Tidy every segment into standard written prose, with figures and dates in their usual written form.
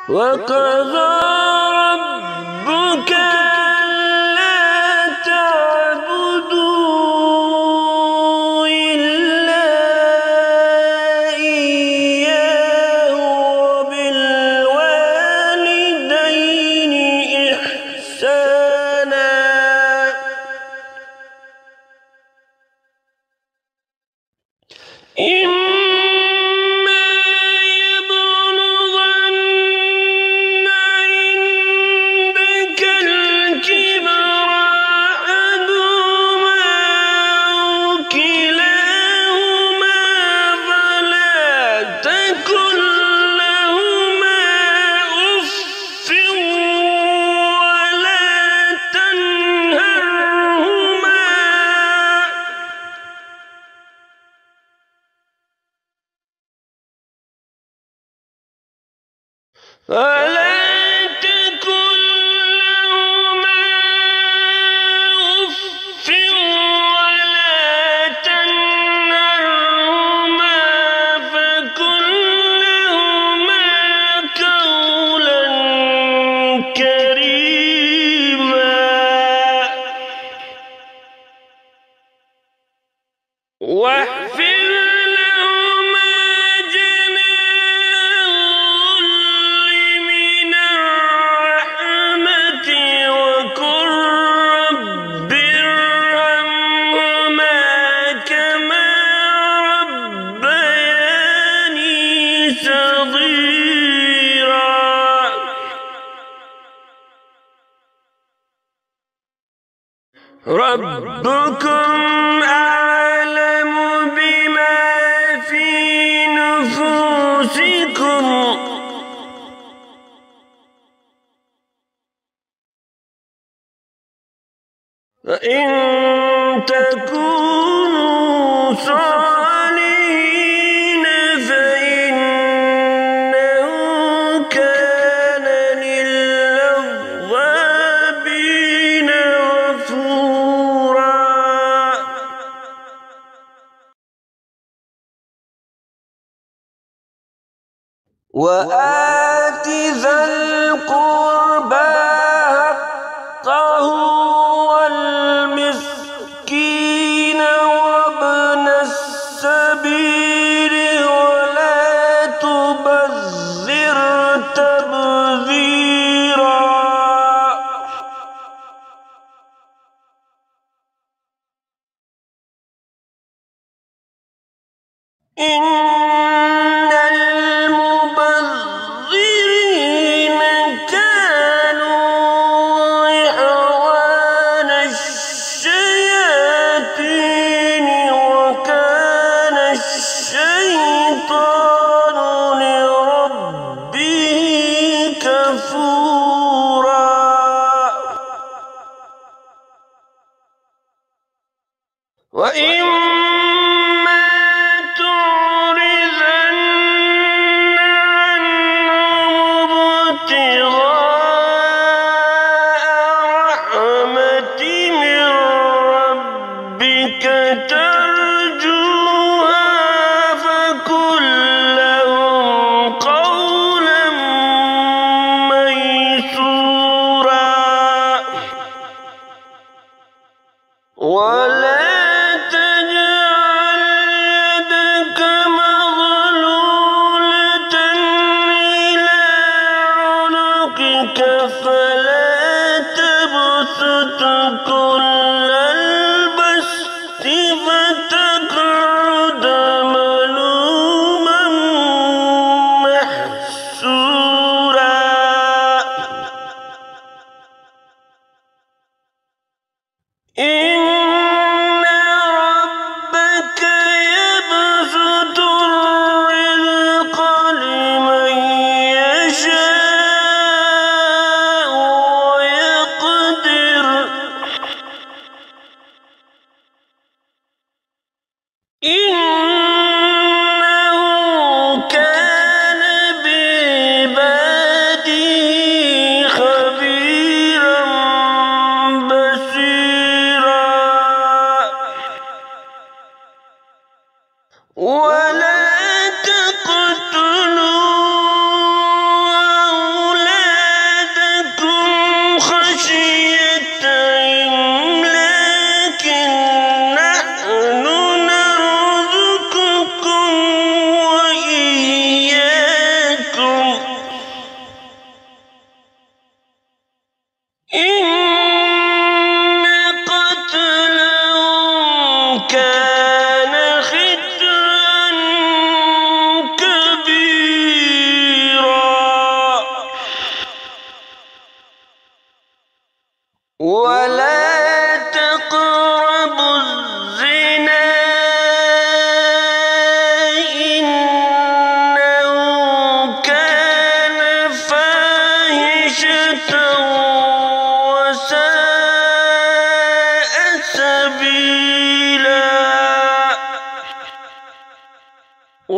وقضى ربك ألا تعبدوا إلا إياه وبالوالدين إحسانا إما يبلغن عندك الكبر أحدهما أو كلاهما فلا تقل لهما أف ولا تنهرهما فقل لهما قولا كريما واحفظ لهما جناح الذل من الرحمة وقل رب ارحمهما كما ربياني صغيرا ربكم أعلم بما في نفوسكم فإن تكونوا صالحين فإنه كان للأوابين غفورا وآت ذا القربى حقه والمسكين وابن السبيل ولا تبذر تبذيرا إن المبذرين كانوا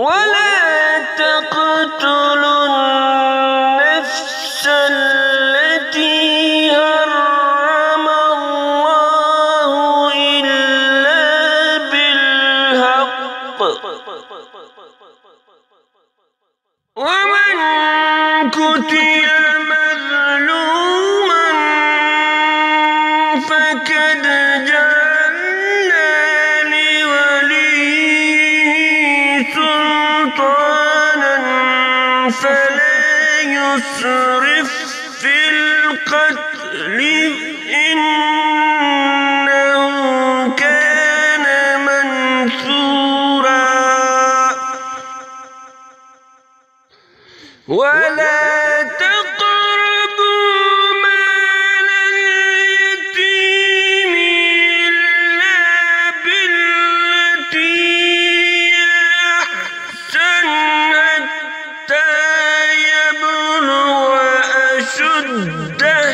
ولا تقتلوا النفس التي حرم الله إلا بالحق ومن قتل مظلوما فقد جعلنا لوليه سلطانا فلا يسرف في القتل إنه كان منصورا ولا تقربوا مال اليتيم إلا بالتي هي أحسن حتى يبلغ أشده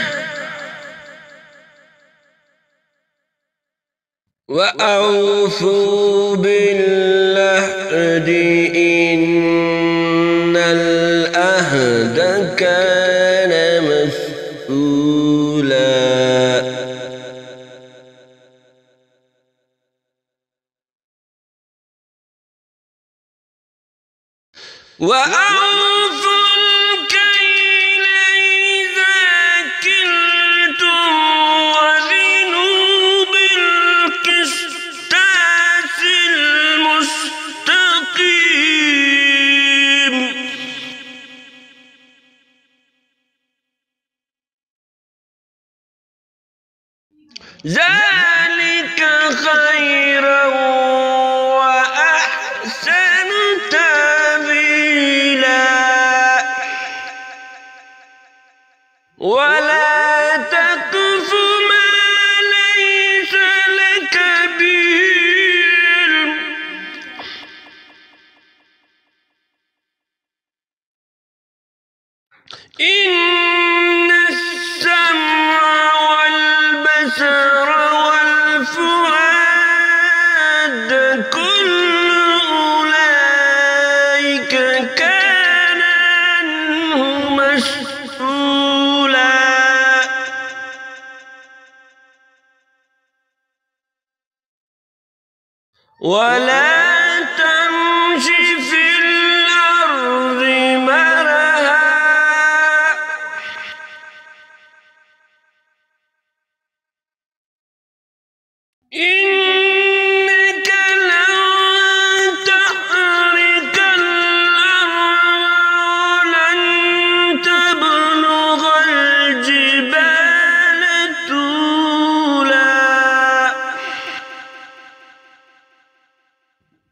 وأوفوا بالعهد إن العهد كان مسؤولا وأوفوا الكيل إذا كلتم وزنوا بالقسطاس المستقيم ذلك خيرا وأحسن تأويلا ولا تقف ما ليس لك به علم إن السمع والبصر والفؤاد كل أولئك كان عنه مسؤولا ولا تمش في الأرض مرحا إنك لن تحرق الأرض ولن تبلغ الجبال طولا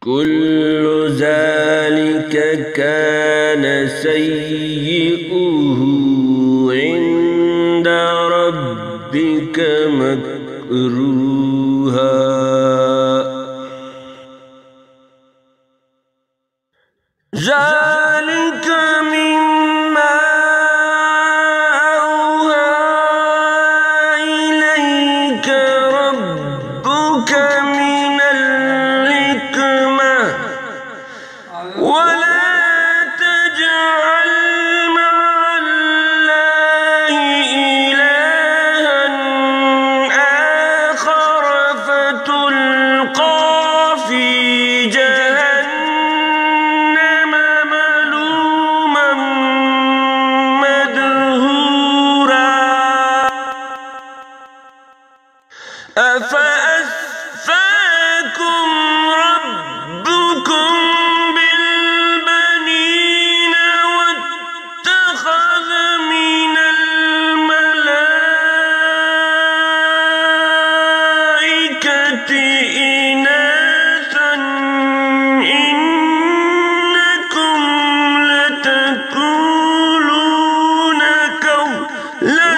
كل ذلك كان سيئه عند ربك مكروها ذلك مما أوحى إليك ربك من الحكمة ولا تجعل مع الله إلها آخر فتلقى في جهنم ملوما مدحورا أفأسفاكم ربكم بالبنين واتخذ من الملائكة إناثا إنكم لتقولون قولا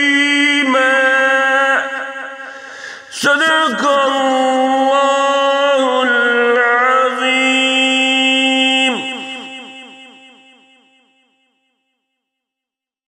عظيما صدق